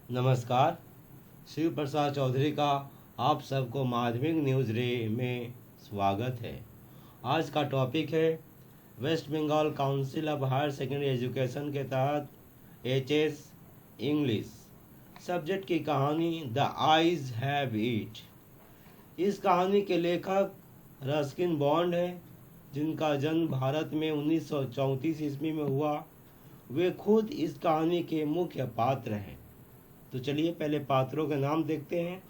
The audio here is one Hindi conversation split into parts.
नमस्कार। शिव प्रसाद चौधरी का आप सबको माध्यमिक न्यूज़ रे में स्वागत है। आज का टॉपिक है West Bengal Council of Higher Secondary Education के तहत एचएस इंग्लिश सब्जेक्ट की कहानी द आइज हैव इट। इस कहानी के लेखक रस्किन बॉन्ड है, जिनका जन्म भारत में 1934 ईस्वी में हुआ। वे खुद इस कहानी के मुख्य पात्र हैं। तो चलिए पहले पात्रों के नाम देखते हैं,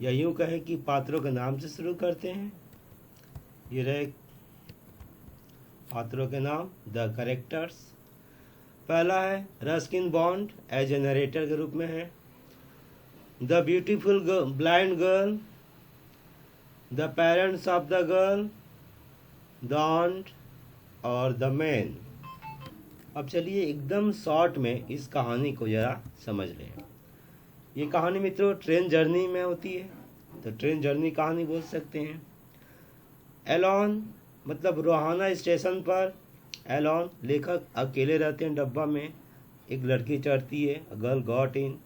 या यूँ कहें कि पात्रों के नाम से शुरू करते हैं। ये रहे पात्रों के नाम, द कैरेक्टर्स। पहला है Ruskin Bond, as a narrator के रूप में है। The beautiful blind girl, the parents of the girl, the aunt और द मैन। अब चलिए एकदम शॉर्ट में इस कहानी को ज़रा समझ लें। ये कहानी मित्रों ट्रेन जर्नी में होती है, तो ट्रेन जर्नी कहानी बोल सकते हैं। एलॉन मतलब रोहाना स्टेशन पर एलॉन लेखक अकेले रहते हैं डब्बा में। एक लड़की चढ़ती है, गर्ल गॉट इन।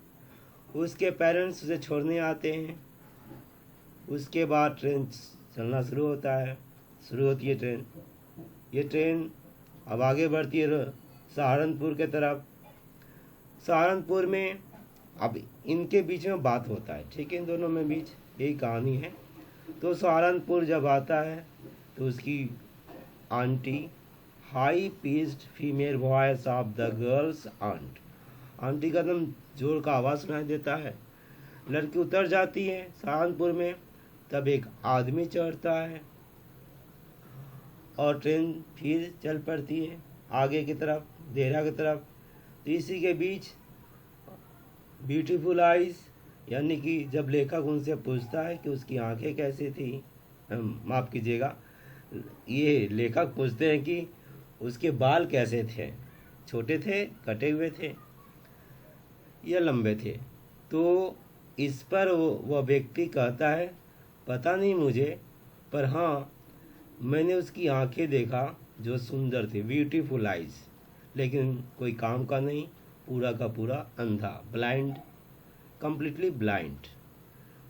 उसके पेरेंट्स उसे छोड़ने आते हैं। उसके बाद ट्रेन चलना शुरू होती है ट्रेन। ये ट्रेन अब आगे बढ़ती है सहारनपुर के तरफ। सहारनपुर में अब इनके बीच में बात होता है, ठीक है, इन दोनों में बीच यही कहानी है। तो सहारनपुर जब आता है तो उसकी aunty, high pitched female voice of the girls aunty का एकदम जोर का आवाज़ सुनाई देता है। लड़की उतर जाती है सहारनपुर में। तब एक आदमी चढ़ता है और ट्रेन फिर चल पड़ती है आगे की तरफ, देहरा की तरफ। तो इसी के बीच ब्यूटीफुल आइज, यानी कि जब लेखक उनसे पूछता है कि उसकी आंखें कैसी थी, माफ़ कीजिएगा, ये लेखक पूछते हैं कि उसके बाल कैसे थे, छोटे थे, कटे हुए थे या लंबे थे। तो इस पर वह व्यक्ति कहता है, पता नहीं मुझे, पर हाँ मैंने उसकी आंखें देखा जो सुंदर थी, ब्यूटीफुल आइज, लेकिन कोई काम का नहीं, पूरा का पूरा अंधा, ब्लाइंड, कम्प्लीटली ब्लाइंड।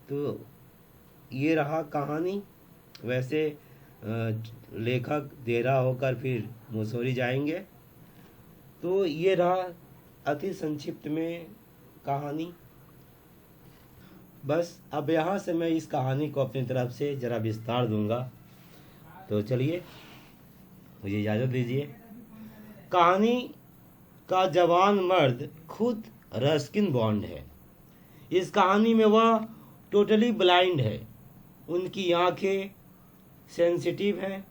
तो ये रहा कहानी। वैसे लेखक देहरा होकर फिर मुसौरी जाएंगे। तो ये रहा अति संक्षिप्त में कहानी। बस अब यहाँ से मैं इस कहानी को अपनी तरफ से ज़रा विस्तार दूंगा। तो चलिए मुझे इजाज़त दीजिए। कहानी का जवान मर्द खुद रस्किन बॉन्ड है। इस कहानी में वह टोटली ब्लाइंड है। उनकी आंखें सेंसिटिव हैं,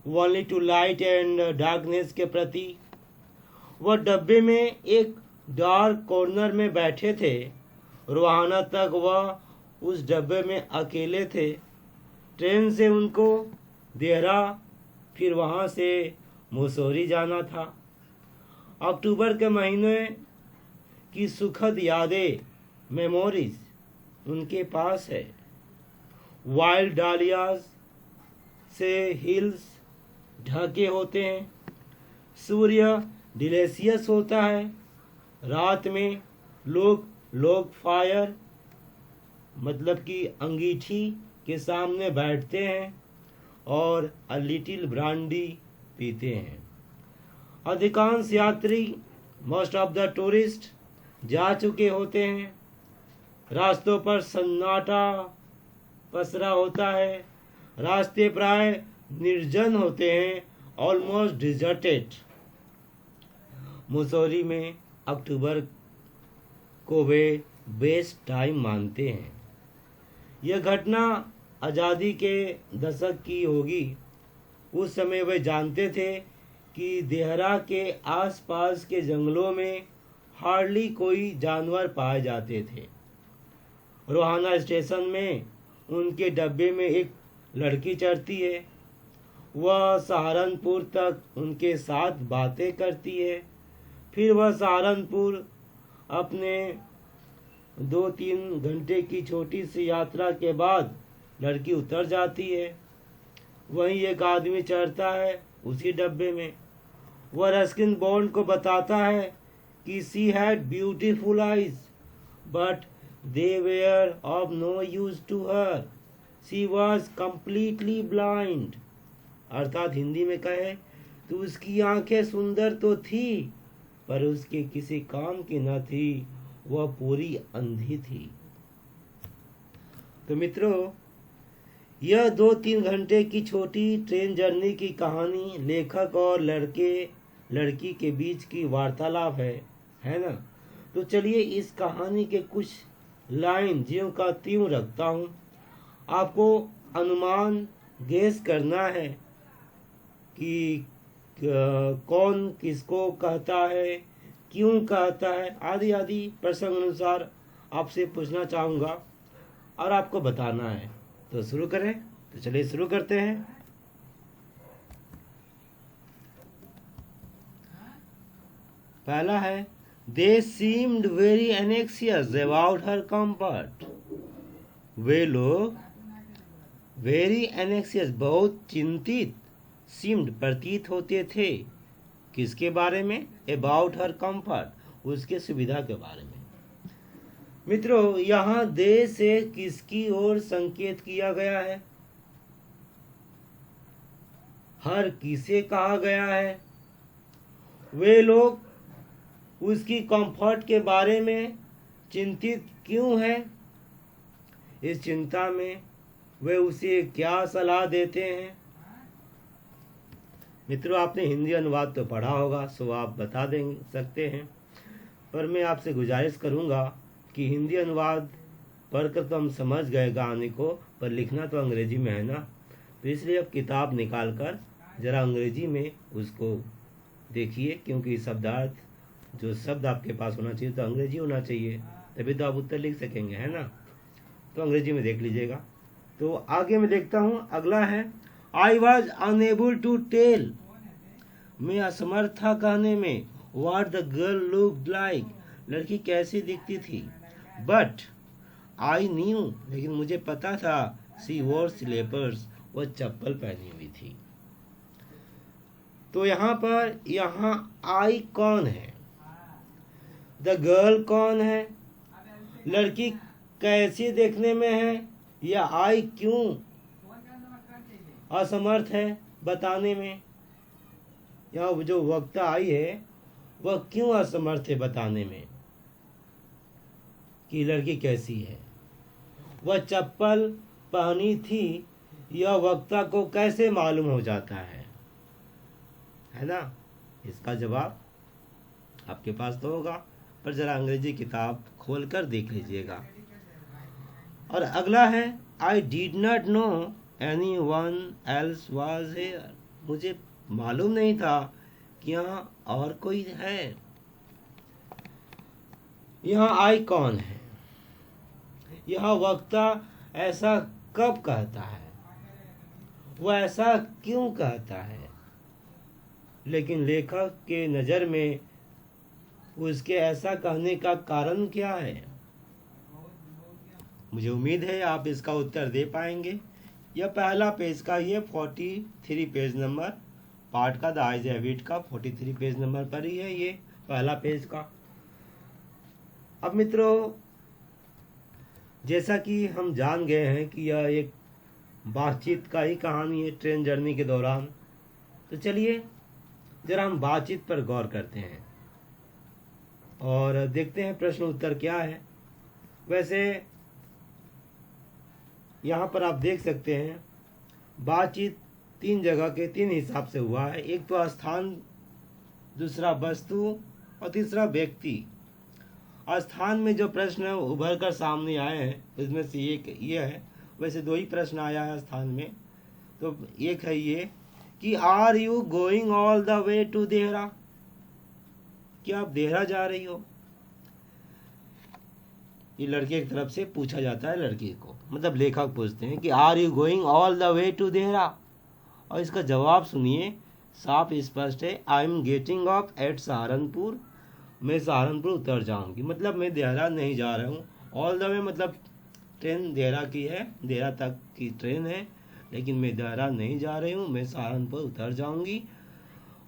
only to light and darkness के प्रति। वह डब्बे में एक डार्क कॉर्नर में बैठे थे। रोहाना तक वह उस डब्बे में अकेले थे। ट्रेन से उनको देहरा, फिर वहाँ से मुसौरी जाना था। अक्टूबर के महीने की सुखद यादें, मेमोरीज उनके पास है। वाइल्ड डालियाज से हिल्स ढके होते हैं। सूर्य डिलेशियस होता है। रात में लोग फायर मतलब कि अंगीठी के सामने बैठते हैं और अ लिटिल ब्रांडी पीते हैं। अधिकांश यात्री, मोस्ट ऑफ द टूरिस्ट, जा चुके होते हैं। रास्तों पर सन्नाटा पसरा होता है। रास्ते प्राय निर्जन होते हैं, ऑलमोस्ट डिजर्टेड। मुसौरी में अक्टूबर को वे बेस्ट टाइम मानते हैं। यह घटना आज़ादी के दशक की होगी। उस समय वे जानते थे कि देहरा के आसपास के जंगलों में हार्डली कोई जानवर पाए जाते थे। रोहाना स्टेशन में उनके डब्बे में एक लड़की चढ़ती है। वह सहारनपुर तक उनके साथ बातें करती है। फिर वह सहारनपुर अपने 2-3 घंटे की छोटी सी यात्रा के बाद लड़की उतर जाती है। वहीं एक आदमी चढ़ता है उसी डब्बे में। वह रस्किन बॉन्ड को बताता है कि she had beautiful eyes, but they were of no use to her. She was completely blind. अर्थात हिंदी में कहे तो उसकी आंखें सुंदर तो थी पर उसके किसी काम की न थी, वह पूरी अंधी थी। तो मित्रों, यह 2-3 घंटे की छोटी ट्रेन जर्नी की कहानी लेखक और लड़की के बीच की वार्तालाप है ना। तो चलिए इस कहानी के कुछ लाइन ज्यों का त्यों रखता हूँ। आपको अनुमान गेस करना है कि कौन किसको कहता है, क्यों कहता है, आदि आदि प्रसंग अनुसार आपसे पूछना चाहूँगा और आपको बताना है। तो शुरू करें। तो चलिए शुरू करते हैं। पहला है, They seemed very anxious about her comfort. वे लोग very anxious बहुत चिंतित, seemed प्रतीत होते थे, किसके बारे में? About her comfort, उसके सुविधा के बारे में। मित्रों, यहाँ दे से किसकी ओर संकेत किया गया है? हर किसे कहा गया है? वे लोग उसकी कंफर्ट के बारे में चिंतित क्यों है? इस चिंता में वे उसे क्या सलाह देते हैं? मित्रों, आपने हिंदी अनुवाद तो पढ़ा होगा, सो आप बता सकते हैं, पर मैं आपसे गुजारिश करूंगा कि हिंदी अनुवाद पढ़कर तो हम समझ गए कहानी को, पर लिखना तो अंग्रेजी में है ना। तो इसलिए अब किताब निकाल कर जरा अंग्रेजी में उसको देखिए, क्योंकि शब्दार्थ जो शब्द आपके पास होना चाहिए तो अंग्रेजी होना चाहिए, तभी तो आप उत्तर लिख सकेंगे, है ना। तो अंग्रेजी में देख लीजिएगा। तो आगे मैं देखता हूँ। अगला है, I was unable to tell, मैं असमर्थ था कहने में, what the girl looked like, लड़की कैसी दिखती थी, बट आई न्यू, लेकिन मुझे पता था, सी वोर स्लीपर्स, वह चप्पल पहनी हुई थी। तो यहाँ आई कौन है? द गर्ल कौन है? लड़की कैसी देखने में है? या आई क्यों असमर्थ है बताने में? यहाँ जो वक्ता आई है वह क्यों असमर्थ है बताने में कि लड़की कैसी है? वह चप्पल पहनी थी, यह वक्ता को कैसे मालूम हो जाता है ना। इसका जवाब आपके पास तो होगा, पर जरा अंग्रेजी किताब खोलकर देख लीजिएगा। और अगला है, I did not know any one else was here, मुझे मालूम नहीं था कि यहाँ और कोई है। यहाँ आई कौन है? यह वक्ता ऐसा कब कहता है? वह ऐसा क्यों कहता है? लेकिन लेखक के नज़र में उसके ऐसा कहने का कारण क्या है? मुझे उम्मीद है आप इसका उत्तर दे पाएंगे। यह पहला पेज का, ये 43 पेज नंबर, पार्ट का द आइज हैबिट का 43 पेज नंबर पर ही है, ये पहला पेज का। अब मित्रों, जैसा कि हम जान गए हैं कि यह एक बातचीत का ही कहानी है ट्रेन जर्नी के दौरान, तो चलिए जरा हम बातचीत पर गौर करते हैं और देखते हैं प्रश्न उत्तर क्या है। वैसे यहाँ पर आप देख सकते हैं बातचीत 3 जगह के 3 हिसाब से हुआ है। एक तो स्थान, दूसरा वस्तु और तीसरा व्यक्ति। स्थान में जो प्रश्न उभर कर सामने आए हैं उसमें से एक ये है, वैसे 2 ही प्रश्न आया है स्थान में। तो एक है ये कि are you going all the way to Dehra, क्या आप देहरा जा रही हो? ये लड़के की तरफ से पूछा जाता है लड़की को, मतलब लेखक पूछते हैं कि are you going all the way to Dehra, और इसका जवाब सुनिए, साफ स्पष्ट है, I am getting off at Saharanpur, मैं सहारनपुर उतर जाऊंगी, मतलब मैं देहरा नहीं जा रहा हूँ। ऑल द वे मतलब ट्रेन देहरा की है, देहरा तक की ट्रेन है, लेकिन मैं देहरा नहीं जा रही हूँ, मैं सहारनपुर उतर जाऊंगी।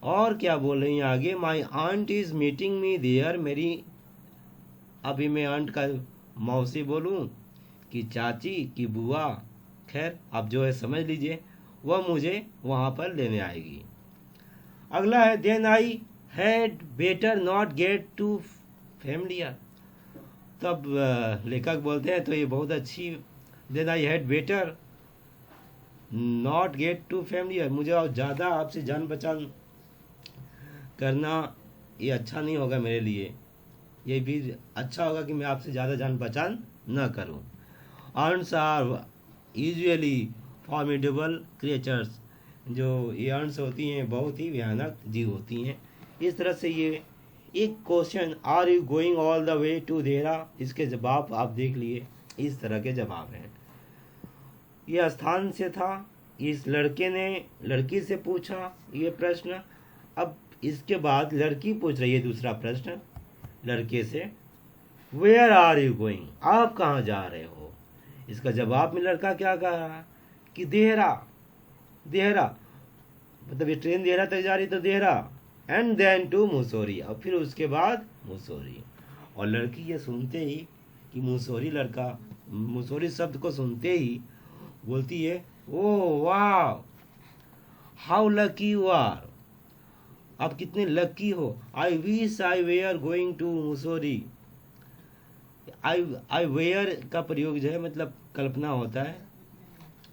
और क्या बोल रही हैं आगे, my aunt is meeting me there, मेरी अभी मैं आंट का मौसी बोलूं कि चाची कि बुआ, खैर आप जो है समझ लीजिए, वह मुझे वहाँ पर लेने आएगी। अगला है then I had better not get too familiar. तब लेखक बोलते हैं तो ये बहुत अच्छी, then I had better not get too familiar, मुझे और ज़्यादा आपसे जान पहचान करना ये अच्छा नहीं होगा मेरे लिए, ये भी अच्छा होगा कि मैं आपसे ज़्यादा जान पहचान न करूं। अर्न्स आर यूजुअली फॉर्मिडेबल क्रिएचर्स, जो ये अर्न्स होती हैं बहुत ही भयानक जीव होती हैं। इस तरह से ये एक question, are you going all the way to Dehra, इसके जवाब आप देख लिए, इस तरह के जवाब हैं। यह स्थान से था, इस लड़के ने लड़की से पूछा ये प्रश्न। अब इसके बाद लड़की पूछ रही है दूसरा प्रश्न लड़के से, वेयर आर यू गोइंग, आप कहाँ जा रहे हो। इसका जवाब में लड़का क्या कह रहा है कि देहरा, देहरा मतलब ये ट्रेन देहरा तक जा रही तो देहरा, एंड देन टू मुसौरी, और फिर उसके बाद मुसौरी। और लड़की ये सुनते ही कि मुसौरी, लड़का मुसौरी शब्द को सुनते ही बोलती है, ओह वाह, हाउ लकी यू आर, आप कितने लकी हो। I wish I were going to Mussoorie. I were का प्रयोग जो है मतलब कल्पना होता है,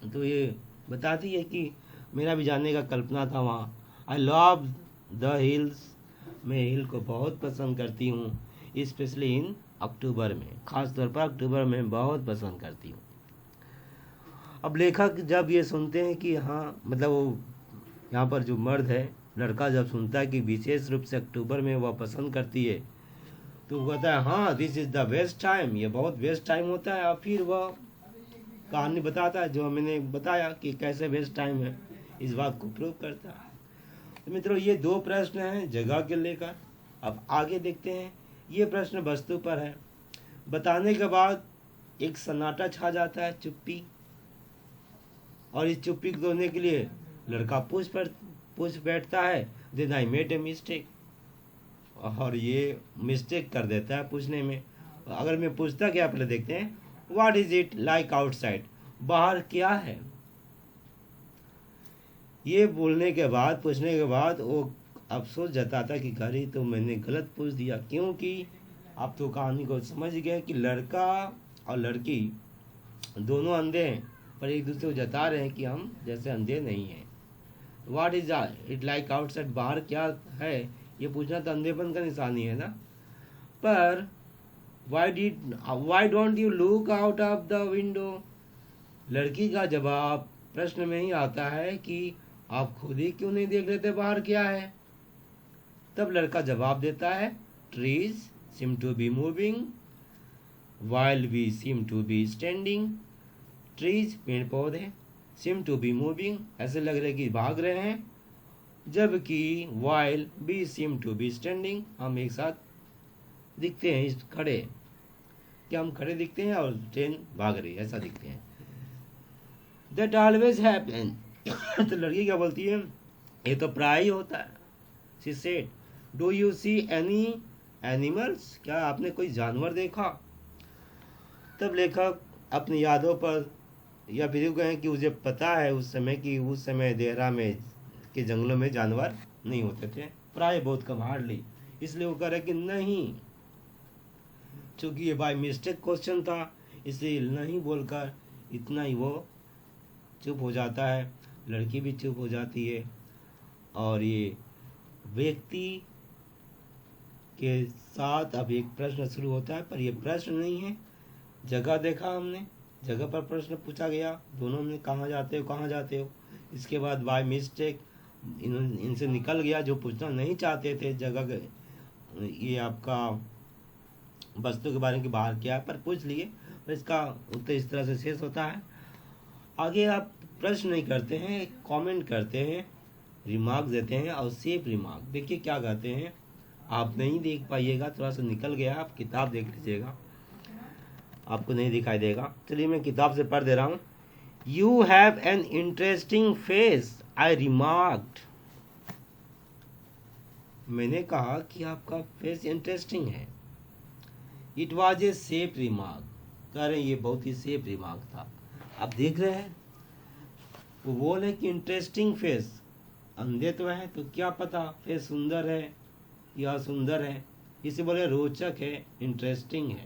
तो ये बताती है कि मेरा भी जाने का कल्पना था वहाँ। आई लव द हिल्स, मैं हिल को बहुत पसंद करती हूँ, स्पेशली इन अक्टूबर में, खास तौर पर अक्टूबर में बहुत पसंद करती हूँ। अब लेखक जब ये सुनते हैं कि हाँ मतलब वो यहाँ पर जो मर्द है, लड़का जब सुनता है कि विशेष रूप से अक्टूबर में वह पसंद करती है, तो वो कहता है हाँ this is the best time, ये बहुत बेस्ट टाइम होता है। और फिर वह कहानी बताता है जो मैंने बताया कि कैसे बेस्ट टाइम है, इस बात को प्रूव करता है। तो मित्रों ये दो प्रश्न हैं जगह के लेकर। अब आगे देखते हैं, ये प्रश्न वस्तु पर है। बताने के बाद एक सन्नाटा छा जाता है, चुप्पी, और इस चुप्पी को तोड़ने के लिए लड़का पूछ बैठता है, then I made a mistake, और ये मिस्टेक कर देता है पूछने में। अगर मैं पूछता क्या, पहले देखते हैं, what is it like outside, बाहर क्या है। ये बोलने के बाद, पूछने के बाद वो अफसोस जताता कि घरी तो मैंने गलत पूछ दिया, क्योंकि आप तो कहानी को समझ गए कि लड़का और लड़की दोनों अंधे हैं, पर एक दूसरे को जता रहे हैं कि हम जैसे अंधे नहीं हैं। What is it like outside, बाहर क्या है, ये पूछना तो अंधेपन का निशानी है ना। पर why don't you look out of the window, लड़की का जवाब प्रश्न में ही आता है कि आप खुद ही क्यों नहीं देख लेते बाहर क्या है। तब लड़का जवाब देता है, trees seem to be moving while we seem to be standing, trees पेड़ पौधे, सीम टू बी मूविंग ऐसे लग रहे कि भाग रहे हैं, जबकि while we seem to be standing हम एक साथ दिखते हैं, इस खड़े, क्या हम खड़े दिखते हैं और ट्रेन भाग रही है ऐसा दिखते हैं। दैट ऑलवेज हैपन, तो लड़की क्या बोलती है, ये तो प्राय ही होता है। She said, do you see any animals, क्या आपने कोई जानवर देखा। तब लेखक अपनी यादों पर या फिर गए कि मुझे पता है उस समय कि उस समय देहरा में के जंगलों में जानवर नहीं होते थे, प्राय बहुत कम, हार्डली, इसलिए वो कह रहे कि नहीं, चूंकि ये बाय मिस्टेक क्वेश्चन था इसलिए नहीं बोलकर इतना ही वो चुप हो जाता है, लड़की भी चुप हो जाती है। और ये व्यक्ति के साथ अब एक प्रश्न शुरू होता है, पर ये प्रश्न नहीं है, जगह देखा हमने, जगह पर प्रश्न पूछा गया, दोनों ने कहाँ जाते हो कहाँ जाते हो। इसके बाद बाय मिस्टेक इनसे निकल गया जो पूछना नहीं चाहते थे, जगह ये आपका वस्तु के बारे में बाहर क्या, पर पूछ लिए, पर इसका उत्तर इस तरह से शेष होता है। आगे आप प्रश्न नहीं करते हैं, कमेंट करते हैं, रिमार्क देते हैं, और सेफ रिमार्क देखिए क्या कहते हैं, आप नहीं देख पाइएगा, थोड़ा सा निकल गया, आप किताब देख लीजिएगा, आपको नहीं दिखाई देगा। चलिए मैं किताब से पढ़ दे रहा हूँ। You have an interesting face, I remarked, मैंने कहा कि आपका फेस इंटरेस्टिंग है। It was a safe remark, कह रहे हैं ये बहुत ही सेफ रिमार्क था। आप देख रहे हैं वो बोल है कि इंटरेस्टिंग फेस, अंधे तो है तो क्या पता फेस सुंदर है या सुंदर है, इसे बोले रोचक है, इंटरेस्टिंग है।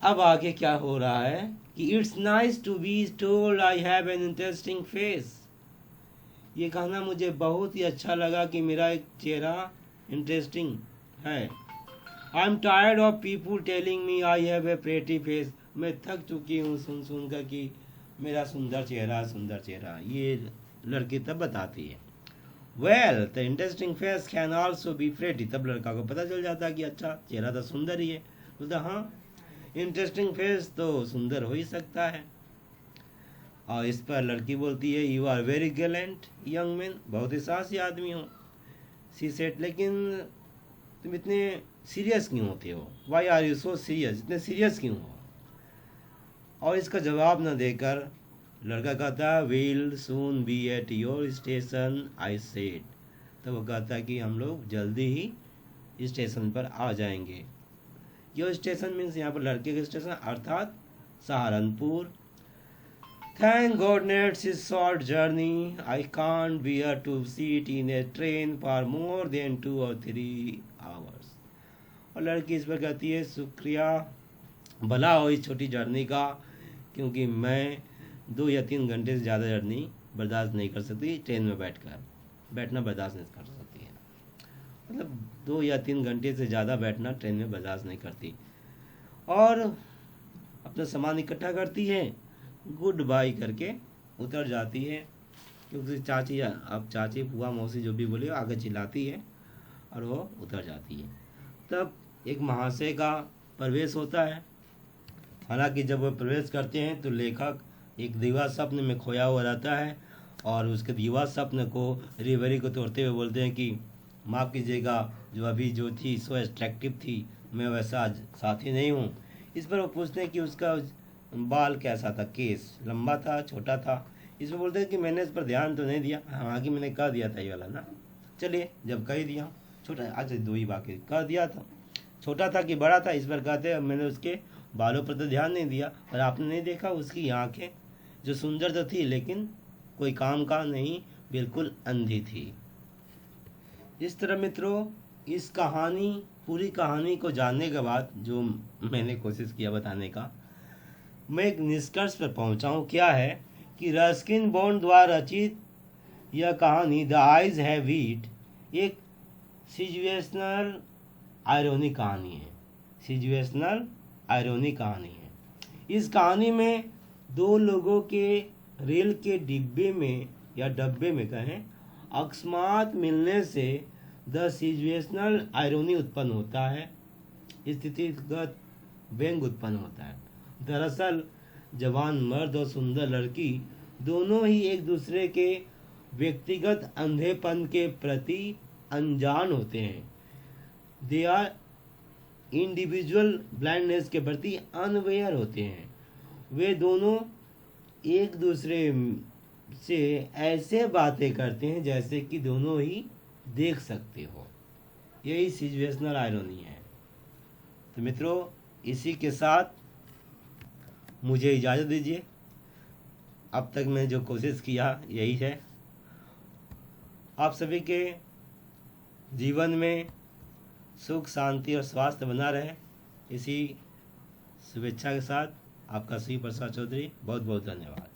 अब आगे क्या हो रहा है कि it's nice to be told I have an interesting face. ये कहना मुझे बहुत ही अच्छा लगा कि मेरा एक चेहरा इंटरेस्टिंग है। I am tired of people telling me I have a pretty face. मैं थक चुकी हूँ सुन सुन कर कि मेरा सुंदर चेहरा। ये लड़की तब बताती है। Well the interesting face can also be pretty. तब लड़का को पता चल जाता है कि अच्छा चेहरा तो सुंदर ही है। बोलता हाँ इंटरेस्टिंग फेस तो सुंदर हो ही सकता है। और इस पर लड़की बोलती है you are very gallant young man, बहुत ही साहसी आदमी हो। सी सेट लेकिन तुम इतने सीरियस क्यों होते हो, why are you so serious, इतने सीरियस क्यों हो। और इसका जवाब न देकर लड़का कहता है will soon be at your station I said. तो वो कहता है कि हम लोग जल्दी ही स्टेशन पर आ जाएंगे। योर स्टेशन मीन्स यहाँ पर लड़के का स्टेशन अर्थात Saharanpur. Thank goodness it's short journey. I can't bear to sit in a train for more than 2 or 3 hours. और लड़की इस पर कहती है शुक्रिया भला हो इस छोटी जर्नी का, क्योंकि मैं 2 या 3 घंटे से ज़्यादा जर्नी बर्दाश्त नहीं कर सकती। ट्रेन में बैठना बर्दाश्त नहीं कर सकती है, मतलब 2 या 3 घंटे से ज़्यादा बैठना ट्रेन में बर्दाश्त नहीं करती। और अपना सामान इकट्ठा करती है, गुड बाय करके उतर जाती है। क्योंकि चाची, अब चाची बुआ मौसी जो भी बोले आगे चिल्लाती है और वो उतर जाती है। तब एक महाशय का प्रवेश होता है। हालांकि जब वो प्रवेश करते हैं तो लेखक एक दीवा स्वप्न में खोया हुआ रहता है और उसके दीवा स्वप्न को रिवरी को तोड़ते हुए बोलते हैं कि माफ़ कीजिएगा, जो अभी जो थी सो एट्रैक्टिव थी, मैं वैसा साथी नहीं हूँ। इस पर वो पूछते हैं कि उसका बाल कैसा था, केस लंबा था छोटा था। इसमें बोलते हैं कि मैंने इस पर ध्यान तो नहीं दिया। हाँ कि मैंने कह दिया था ये वाला ना, चलिए जब कह दिया छोटा, अच्छा 2 ही बाकी कह दिया था, छोटा था कि बड़ा था। इस पर कहते हैं मैंने उसके बालों पर तो ध्यान नहीं दिया, और आपने नहीं देखा उसकी आँखें जो सुंदर तो थी लेकिन कोई काम का नहीं, बिल्कुल अंधी थी। इस तरह मित्रों इस कहानी, पूरी कहानी को जानने के बाद जो मैंने कोशिश किया बताने का, मैं एक निष्कर्ष पर पहुंचा हूँ। क्या है कि रस्किन बॉन्ड द्वारा रचित यह कहानी द आइज हैव वीट एक सिचुएशनल आयरोनी कहानी है। सिचुएशनल आयरोनी कहानी है। इस कहानी में 2 लोगों के रेल के डिब्बे में या डब्बे में कहें अकस्मात मिलने से द सिचुएशनल आयरोनी उत्पन्न होता है, स्थितिगत व्यंग उत्पन्न होता है। दरअसल जवान मर्द और सुंदर लड़की दोनों ही एक दूसरे के व्यक्तिगत अंधेपन के प्रति अनजान होते हैं। दे आर इंडिविजुअल ब्लाइंडनेस के प्रति अनवेयर होते हैं। वे दोनों एक दूसरे से ऐसे बातें करते हैं जैसे कि दोनों ही देख सकते हो। यही सिचुएशनल आयरोनी है। तो मित्रों इसी के साथ मुझे इजाज़त दीजिए। अब तक मैं जो कोशिश किया यही है। आप सभी के जीवन में सुख शांति और स्वास्थ्य बना रहे, इसी शुभेच्छा के साथ आपका श्री प्रसाद चौधरी बहुत बहुत धन्यवाद।